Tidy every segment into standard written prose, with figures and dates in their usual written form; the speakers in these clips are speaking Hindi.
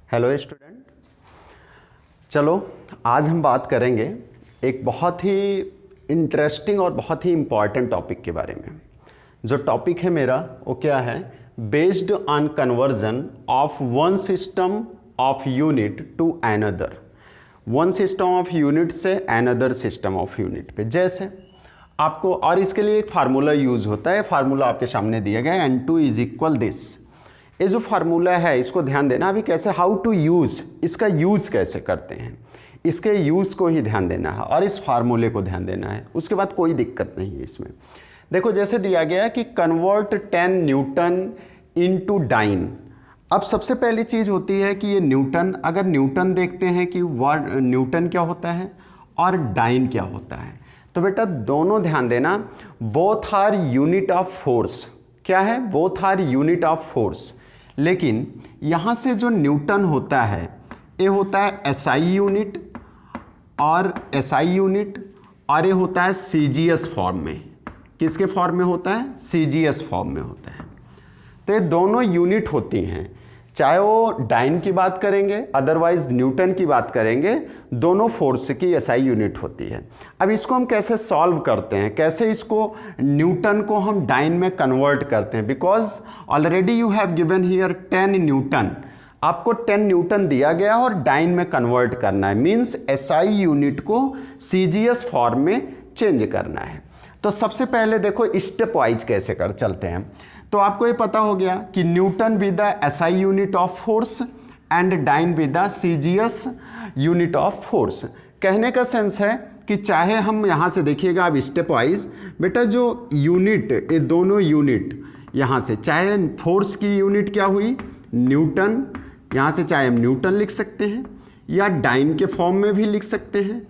हेलो स्टूडेंट, चलो आज हम बात करेंगे एक बहुत ही इंटरेस्टिंग और बहुत ही इम्पॉर्टेंट टॉपिक के बारे में। जो टॉपिक है मेरा वो क्या है? Based on conversion of one system of unit to another, one system of unit से अनदर सिस्टम ऑफ यूनिट पे। जैसे आपको, और इसके लिए एक फार्मूला यूज होता है, फार्मूला आपके सामने दिया गया है, N2 इज इक्वल दिस। ये जो फार्मूला है इसको ध्यान देना। अभी कैसे, हाउ टू यूज़, इसका यूज़ कैसे करते हैं, इसके यूज़ को ही ध्यान देना है और इस फार्मूले को ध्यान देना है। उसके बाद कोई दिक्कत नहीं है इसमें। देखो जैसे दिया गया है कि कन्वर्ट 10 न्यूटन इनटू डाइन। अब सबसे पहली चीज़ होती है कि ये न्यूटन, अगर न्यूटन देखते हैं कि वर्ड न्यूटन क्या होता है और डाइन क्या होता है, तो बेटा दोनों ध्यान देना, both are unit of force. क्या है? Both are unit of force. लेकिन यहाँ से जो न्यूटन होता है ये होता है एसआई यूनिट और एसआई यूनिट, और ये होता है सीजीएस फॉर्म में। किसके फॉर्म में होता है? सीजीएस फॉर्म में होता है। तो ये दोनों यूनिट होती हैं, चाहे वो डाइन की बात करेंगे अदरवाइज न्यूटन की बात करेंगे, दोनों फोर्स की एसआई यूनिट होती है। अब इसको हम कैसे सॉल्व करते हैं, कैसे इसको न्यूटन को हम डाइन में कन्वर्ट करते हैं? Because already you have given here 10 Newton, आपको 10 न्यूटन दिया गया और डाइन में कन्वर्ट करना है, मीन्स एसआई यूनिट को सीजीएस फॉर्म में चेंज करना है। तो सबसे पहले देखो स्टेप वाइज कैसे कर चलते हैं। तो आपको ये पता हो गया कि newton with the SI unit of force and dyne with the CGS unit of force. कहने का सेंस है कि चाहे हम यहाँ से देखिएगा अब स्टेप वाइज, बेटा जो यूनिट, ये दोनों यूनिट यहाँ से, चाहे फोर्स की यूनिट क्या हुई? न्यूटन। यहाँ से चाहे हम न्यूटन लिख सकते हैं या डाइन के फॉर्म में भी लिख सकते हैं।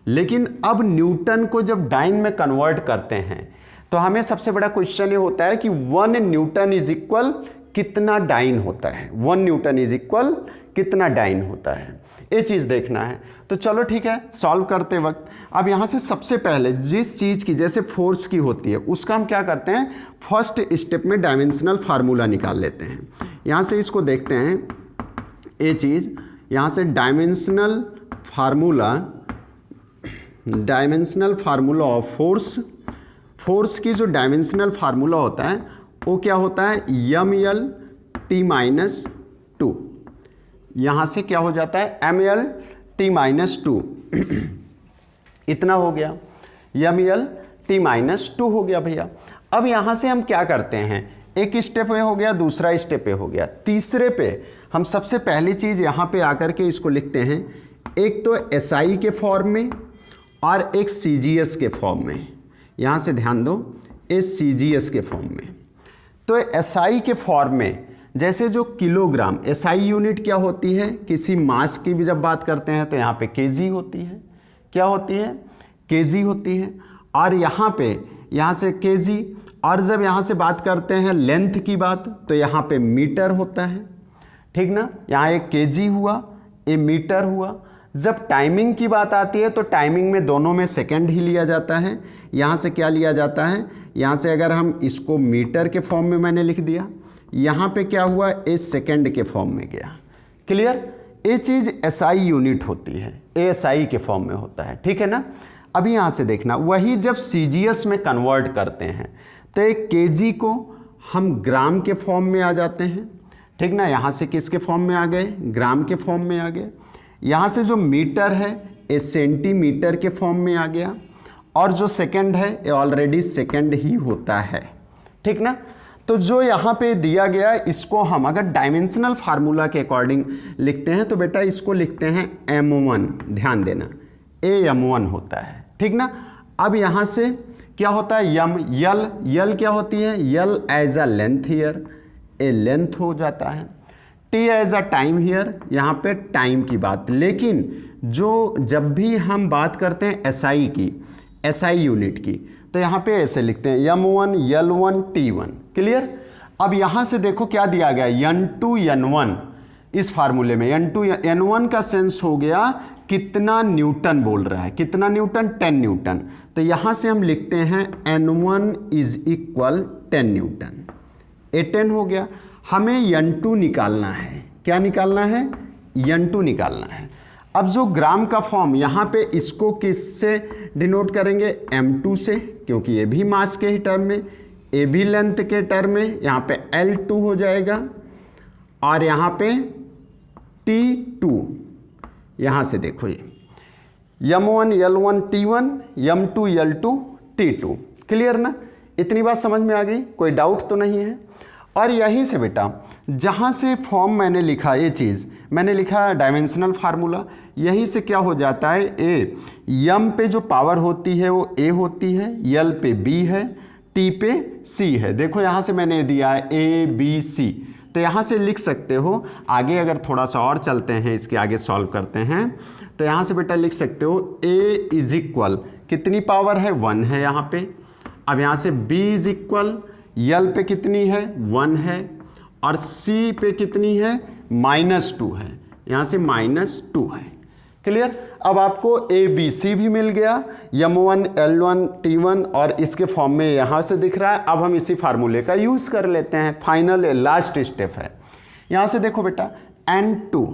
लेकिन अब न्यूटन को जब डाइन में कन्वर्ट करते हैं तो हमें सबसे बड़ा क्वेश्चन ये होता है कि 1 न्यूटन इज इक्वल कितना डाइन होता है, 1 न्यूटन इज इक्वल कितना डाइन होता है, ये चीज़ देखना है। तो चलो ठीक है, सॉल्व करते वक्त अब यहाँ से सबसे पहले जिस चीज़ की जैसे फोर्स की होती है उसका हम क्या करते हैं, फर्स्ट स्टेप में डायमेंशनल फार्मूला निकाल लेते हैं। यहाँ से इसको देखते हैं, ये चीज़ यहाँ से dimensional formula of force. Force की जो डायमेंशनल फार्मूला होता है वो क्या होता है? ml t-2। यहाँ से क्या हो जाता है? ml t-2 इतना हो गया, ml t-2 हो गया भैया। अब यहाँ से हम क्या करते हैं, एक स्टेप में हो गया, दूसरा स्टेप पे हो गया, तीसरे पे हम सबसे पहली चीज़ यहाँ पे आकर के इसको लिखते हैं, एक तो SI के फॉर्म में और एक CGS के फॉर्म में। यहाँ से ध्यान दो, इस CGS के फॉर्म में। तो SI के फॉर्म में जैसे जो किलोग्राम, SI यूनिट क्या होती है? किसी मास की भी जब बात करते हैं तो यहाँ पे केजी होती है। क्या होती है? केजी होती है। और यहाँ पे, यहाँ से केजी, और जब यहाँ से बात करते हैं लेंथ की बात तो यहाँ पे मीटर होता है, ठीक ना? यहाँ एक केजी हुआ, ये मीटर हुआ। जब टाइमिंग की बात आती है तो टाइमिंग में दोनों में सेकंड ही लिया जाता है। यहाँ से क्या लिया जाता है? यहाँ से अगर हम इसको मीटर के फॉर्म में मैंने लिख दिया, यहाँ पे क्या हुआ? ए सेकंड के फॉर्म में गया। क्लियर? ये चीज़ SI यूनिट होती है, ASI के फॉर्म में होता है, ठीक है ना? अभी यहाँ से देखना, वही जब CGS में कन्वर्ट करते हैं तो एक केजी को हम ग्राम के फॉर्म में आ जाते हैं, ठीक ना? यहाँ से किसके फॉर्म में आ गए? ग्राम के फॉर्म में आ गए। यहाँ से जो मीटर है ये सेंटीमीटर के फॉर्म में आ गया, और जो सेकंड है ये ऑलरेडी सेकंड ही होता है, ठीक ना? तो जो यहाँ पे दिया गया इसको हम अगर डायमेंशनल फार्मूला के अकॉर्डिंग लिखते हैं तो बेटा इसको लिखते हैं m1। ध्यान देना, m1 होता है, ठीक ना? अब यहाँ से क्या होता है? यल क्या होती है? L as a length here, a length हो जाता है। T as a time here, यहाँ पे टाइम की बात। लेकिन जो जब भी हम बात करते हैं SI की, SI यूनिट की, तो यहाँ पे ऐसे लिखते हैं m1 L1 T1। क्लियर? अब यहाँ से देखो क्या दिया गया, N2 N1। इस फार्मूले में N2 N1 का सेंस हो गया कितना न्यूटन बोल रहा है, कितना न्यूटन? 10 न्यूटन। तो यहाँ से हम लिखते हैं N1 इज इक्वल 10 न्यूटन। ये 10 हो गया। हमें N2 निकालना है। क्या निकालना है? n2 निकालना है। अब जो ग्राम का फॉर्म यहाँ पे इसको किससे डिनोट करेंगे, m2 से, क्योंकि ये भी मास के ही टर्म में, ये भी लेंथ के टर्म में, यहाँ पे L2 हो जाएगा और यहाँ पे T2, यहाँ से देखो ये M1 L1 T1, M2 L2 T2। Clear ना, इतनी बात समझ में आ गई, कोई डाउट तो नहीं है। और यहीं से बेटा जहाँ से फॉर्म मैंने लिखा, ये चीज़ मैंने लिखा डायमेंशनल फार्मूला, यहीं से क्या हो जाता है, ए यम पे जो पावर होती है वो ए होती है, यल पे बी है, टी पे सी है। देखो यहाँ से मैंने दिया है ए बी सी, तो यहाँ से लिख सकते हो। आगे अगर थोड़ा सा और चलते हैं, इसके आगे सॉल्व करते हैं, तो यहाँ से बेटा लिख सकते हो ए इज इक्वल, कितनी पावर है, 1 है यहाँ पे। अब यहाँ से b इज इक्वल, यल पे कितनी है, 1 है, और c पे कितनी है, -2 है, यहाँ से -2 है। क्लियर। अब आपको a b c भी मिल गया, m1 l1 t1, और इसके फॉर्म में यहाँ से दिख रहा है। अब हम इसी फार्मूले का यूज़ कर लेते हैं, फाइनल लास्ट स्टेप है। यहाँ से देखो बेटा n2,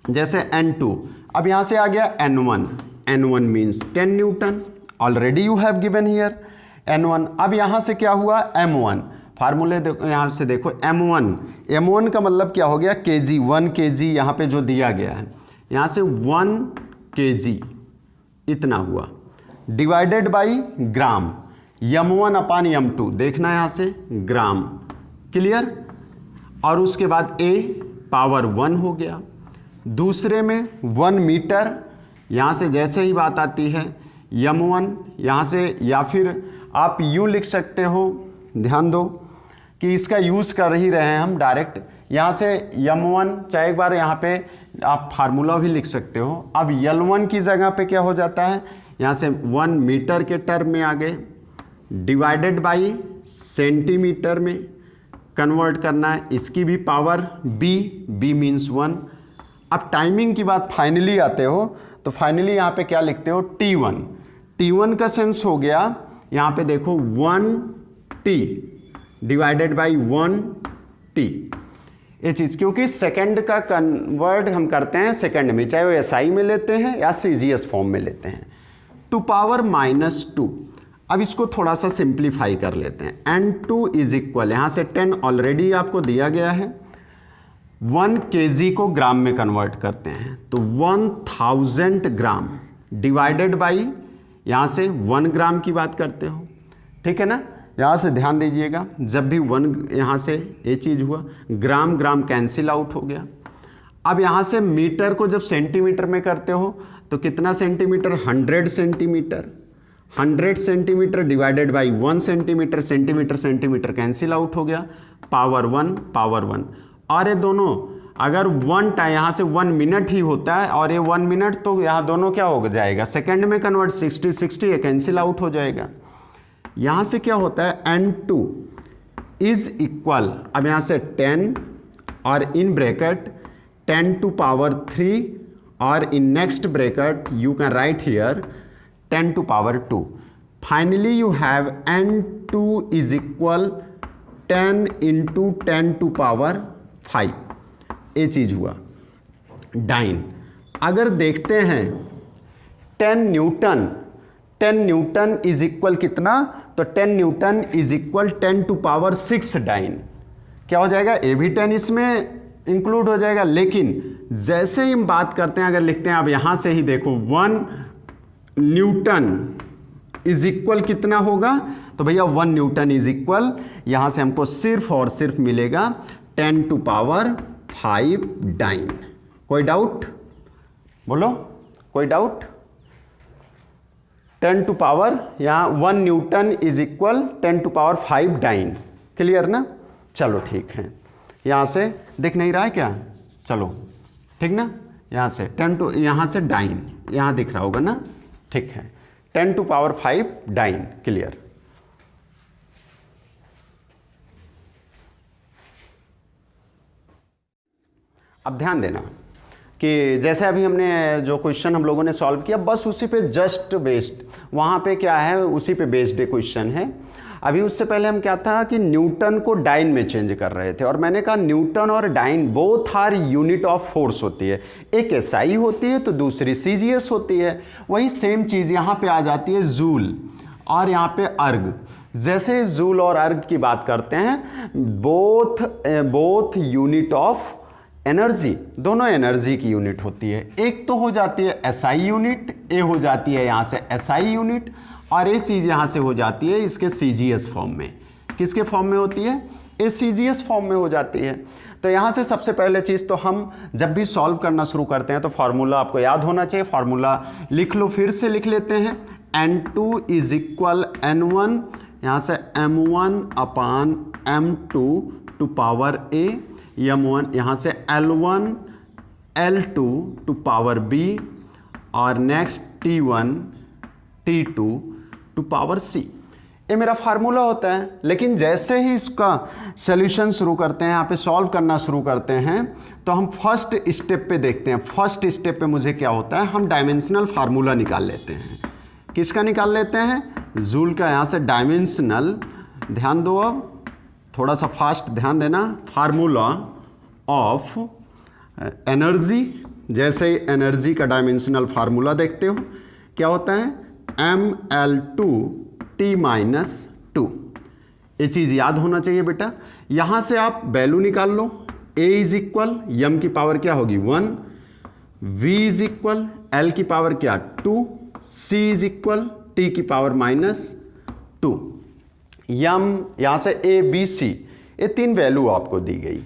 जैसे n2, अब यहाँ से आ गया n1, n1 means 10 Newton, already you have given here n1। अब यहाँ से क्या हुआ, m1, फार्मूले देखो, यहाँ से देखो m1 का मतलब क्या हो गया, kg, 1 kg यहाँ पे जो दिया गया है, यहाँ से 1 kg इतना हुआ, divided by gram, m1 upon m2, देखना है यहाँ से ग्राम। क्लियर। और उसके बाद a पावर 1 हो गया, दूसरे में 1 मीटर, यहाँ से जैसे ही बात आती है m1, यहाँ से, या फिर आप यूँ लिख सकते हो, ध्यान दो कि इसका यूज़ कर ही रहे हैं हम डायरेक्ट, यहाँ से m1, चाहे एक बार यहाँ पे आप फार्मूला भी लिख सकते हो। अब L1 की जगह पे क्या हो जाता है, यहाँ से 1 मीटर के टर्म में आ गए, डिवाइडेड बाई सेंटीमीटर में कन्वर्ट करना है, इसकी भी पावर b मीन्स 1। अब टाइमिंग की बात फाइनली आते हो, तो फाइनली यहाँ पे क्या लिखते हो, T1 का सेंस हो गया, यहाँ पे देखो 1t डिवाइडेड बाई 1t, ये चीज़, क्योंकि सेकंड का कन्वर्ट हम करते हैं सेकंड में, चाहे वो SI में लेते हैं या CGS फॉर्म में लेते हैं, टू पावर -2। अब इसको थोड़ा सा सिंप्लीफाई कर लेते हैं, n2 इज इक्वल, यहाँ से 10 ऑलरेडी आपको दिया गया है, 1 kg को ग्राम में कन्वर्ट करते हैं, तो 1000 ग्राम डिवाइडेड बाई, यहाँ से 1 ग्राम की बात करते हो, ठीक है ना। यहाँ से ध्यान दीजिएगा, जब भी 1 यहाँ से ये चीज़ हुआ, ग्राम ग्राम कैंसिल आउट हो गया। अब यहाँ से मीटर को जब सेंटीमीटर में करते हो, तो कितना centimetre, 100 centimetre, 100 centimetre divided by 1 centimetre, centimetre cancel out हो गया, पावर 1। और ये दोनों अगर 1 टाइम, यहाँ से 1 मिनट ही होता है, और ये 1 मिनट, तो यहाँ दोनों क्या हो जाएगा, सेकंड में कन्वर्ट, 60 ये कैंसिल आउट हो जाएगा। यहाँ से क्या होता है, n2 इज इक्वल, अब यहाँ से 10 और इन ब्रैकेट 10 टू पावर 3, और in next bracket you can write here 10 to power 2। Finally you have n2 is equal 10 into 10 to power 5, ये चीज़ हुआ। डाइन अगर देखते हैं 10 न्यूटन इज इक्वल कितना, तो 10 newton is equal 10 to power 6 dyne, क्या हो जाएगा, ये भी 10 इसमें इंक्लूड हो जाएगा। लेकिन जैसे ही हम बात करते हैं, अगर लिखते हैं, अब यहाँ से ही देखो 1 न्यूटन इज इक्वल कितना होगा, तो भैया 1 न्यूटन इज इक्वल, यहाँ से हमको सिर्फ और सिर्फ मिलेगा 10 टू पावर 5 डाइन। कोई डाउट, बोलो कोई डाउट। 10 टू पावर, यहाँ 1 newton is equal 10 to power 5 dyne. Clear ना, चलो ठीक है। यहाँ से दिख नहीं रहा है क्या, चलो ठीक ना, यहाँ से 10 टू, यहाँ से डाइन, यहाँ दिख रहा होगा ना, ठीक है, 10 टू पावर 5 डाइन। क्लियर। अब ध्यान देना कि जैसे अभी हमने जो क्वेश्चन हम लोगों ने सॉल्व किया, बस उसी पे जस्ट बेस्ड, वहाँ पे क्या है, उसी पे बेस्ड क्वेश्चन है। अभी उससे पहले हम क्या था कि न्यूटन को डाइन में चेंज कर रहे थे, और मैंने कहा न्यूटन और dyne both are unit of force होती है, एक एसआई होती है तो दूसरी सीजीएस होती है। वही सेम चीज़ यहाँ पे आ जाती है जूल और यहाँ पे अर्ग। जैसे जूल और अर्ग की बात करते हैं, बोथ यूनिट ऑफ एनर्जी, दोनों एनर्जी की यूनिट होती है। एक तो हो जाती है एसआई यूनिट, ए हो जाती है यहाँ से एसआई यूनिट, और ये चीज़ यहाँ से हो जाती है इसके सीजीएस फॉर्म में। किसके फॉर्म में होती है? ए सीजीएस फॉर्म में हो जाती है। तो यहाँ से सबसे पहले चीज़ तो हम जब भी सॉल्व करना शुरू करते हैं तो फार्मूला आपको याद होना चाहिए। फार्मूला लिख लो, फिर से लिख लेते हैं। N2 इज इक्वल N1, यहाँ से M1 upon M2 to power A, M1 यहाँ से L1 L2 to power B, और next T1 T2 to power C। ये मेरा फार्मूला होता है। लेकिन जैसे ही इसका सॉल्यूशन शुरू करते हैं, यहाँ पे सॉल्व करना शुरू करते हैं, तो हम फर्स्ट स्टेप पे देखते हैं। फर्स्ट स्टेप पे मुझे क्या होता है, हम डायमेंशनल फार्मूला निकाल लेते हैं। किसका निकाल लेते हैं? जूल का। यहाँ से डायमेंशनल, ध्यान दो, अब थोड़ा सा फास्ट ध्यान देना। फार्मूला ऑफ एनर्जी, जैसे ही एनर्जी का डायमेंशनल फार्मूला देखते हो, क्या होता है? ml2 t-2। ये चीज़ याद होना चाहिए बेटा। यहाँ से आप वैल्यू निकाल लो। a इज इक्वल, यम की पावर क्या होगी? 1, v इज इक्वल, l की पावर क्या? 2, c इज इक्वल, t की पावर -2। यम यहाँ से a b c, ये 3 वैल्यू आपको दी गई।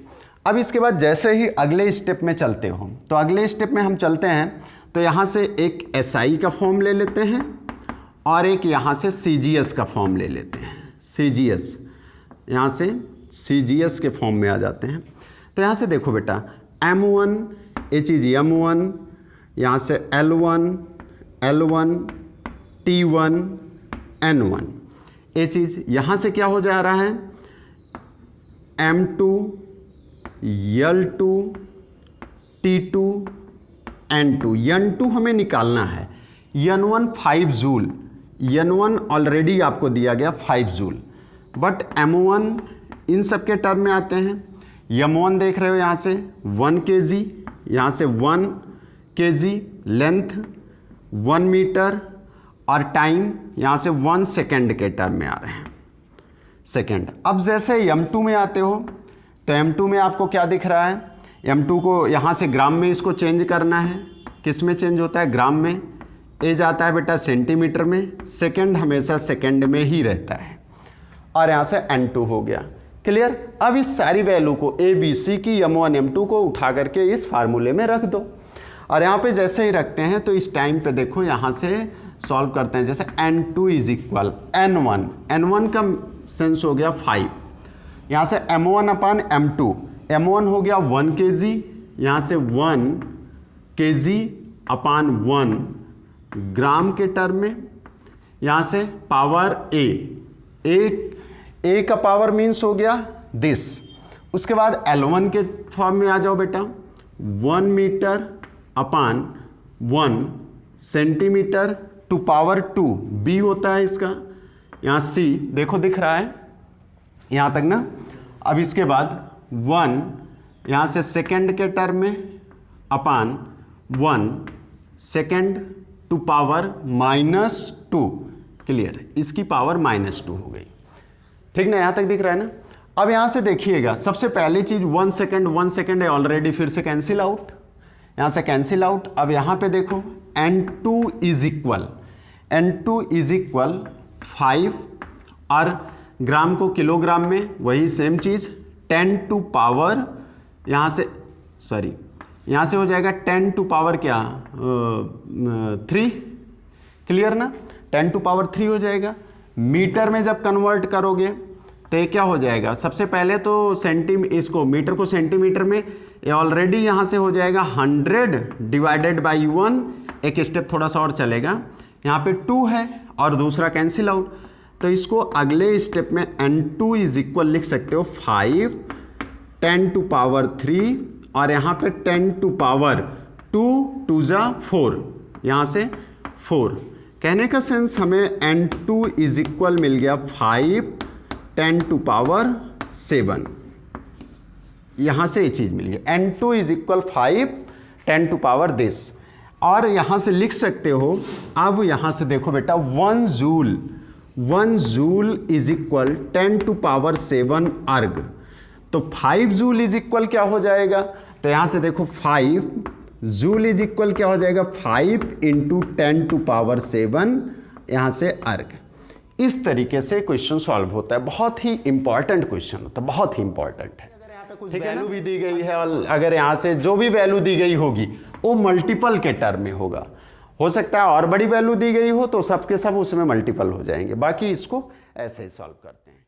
अब इसके बाद जैसे ही अगले स्टेप में चलते हो, तो अगले स्टेप में हम चलते हैं तो यहाँ से एक SI का फॉर्म ले लेते हैं और एक यहाँ से CGS का फॉर्म ले लेते हैं। CGS, यहाँ से CGS के फॉर्म में आ जाते हैं। तो यहाँ से देखो बेटा, M1, ये चीज़ M1, यहाँ से L1 T1 N1, ये चीज़ यहाँ से क्या हो जा रहा है? M2 L2 T2 N2। N2 हमें निकालना है। N1 5 जूल, N1 ऑलरेडी आपको दिया गया 5 जूल, बट M1 इन सब के टर्म में आते हैं। M1 देख रहे हो यहाँ से 1 kg, यहाँ से 1 kg, लेंथ 1 मीटर, और टाइम यहाँ से 1 सेकेंड के टर्म में आ रहे हैं, सेकेंड। अब जैसे M2 में आते हो तो M2 में आपको क्या दिख रहा है? M2 को यहाँ से ग्राम में इसको चेंज करना है। किस में चेंज होता है? ग्राम में। ए जाता है बेटा सेंटीमीटर में, सेकंड हमेशा सेकंड में ही रहता है, और यहाँ से N2 हो गया। क्लियर? अब इस सारी वैल्यू को A B C की M1 M2 को उठा करके इस फार्मूले में रख दो, और यहाँ पे जैसे ही रखते हैं तो इस टाइम पे देखो यहाँ से सॉल्व करते हैं। जैसे N2 is equal N1, N1 का सेंस हो गया 5, यहाँ से M1 अपान M2, M1 हो गया 1 kg, यहाँ से 1 kg अपान 1 ग्राम के टर्म में, यहाँ से पावर A का पावर मीन्स हो गया दिस। उसके बाद L1 के फॉर्म में आ जाओ बेटा, 1 metre upon 1 centimetre to power 2, B होता है इसका, यहाँ C देखो दिख रहा है यहाँ तक ना। अब इसके बाद 1 यहाँ से सेकेंड के टर्म में अपान 1 सेकेंड टू पावर -2। क्लियर? इसकी पावर -2 हो गई। ठीक ना? यहाँ तक दिख रहा है ना? अब यहाँ से देखिएगा, सबसे पहली चीज़ 1 सेकेंड है ऑलरेडी, फिर से कैंसिल आउट, यहाँ से कैंसिल आउट। अब यहाँ पे देखो N2 इज इक्वल 5, और ग्राम को किलोग्राम में वही सेम चीज़ 10 टू पावर, यहाँ से सॉरी यहाँ से हो जाएगा 10 टू पावर क्या 3। क्लियर ना? 10 टू पावर 3 हो जाएगा। मीटर में जब कन्वर्ट करोगे तो ये क्या हो जाएगा? सबसे पहले तो इसको मीटर को सेंटीमीटर में, ये ऑलरेडी यहाँ से हो जाएगा 100 डिवाइडेड बाई 1। एक स्टेप थोड़ा सा और चलेगा, यहाँ पे 2 है और दूसरा कैंसिल आउट, तो इसको अगले स्टेप में N2 इज इक्वल लिख सकते हो 5 10 टू पावर 3, और यहाँ पे 10 टू पावर 2 2 जा 4, यहाँ से 4 कहने का सेंस हमें n2 इज इक्वल मिल गया 5 10⁻⁷। यहाँ से ये चीज़ मिल गई, n2 इज इक्वल 5 10⁻this। और यहाँ से लिख सकते हो, अब यहाँ से देखो बेटा 1 जूल इज इक्वल 10⁻7 अर्ग। तो 5 जूल इज इक्वल क्या हो जाएगा, तो यहाँ से देखो 5 जूल इज इक्वल क्या हो जाएगा, 5 × 10⁻7 यहाँ से अर्ग। इस तरीके से क्वेश्चन सॉल्व होता है, बहुत ही इंपॉर्टेंट क्वेश्चन होता है, बहुत ही इंपॉर्टेंट है। अगर यहाँ पे कुछ वैल्यू भी दी गई है और अगर यहाँ से जो भी वैल्यू दी गई होगी वो मल्टीपल के टर्म में होगा, हो सकता है और बड़ी वैल्यू दी गई हो तो सबके सब उसमें मल्टीपल हो जाएंगे। बाकी इसको ऐसे ही सॉल्व करते हैं।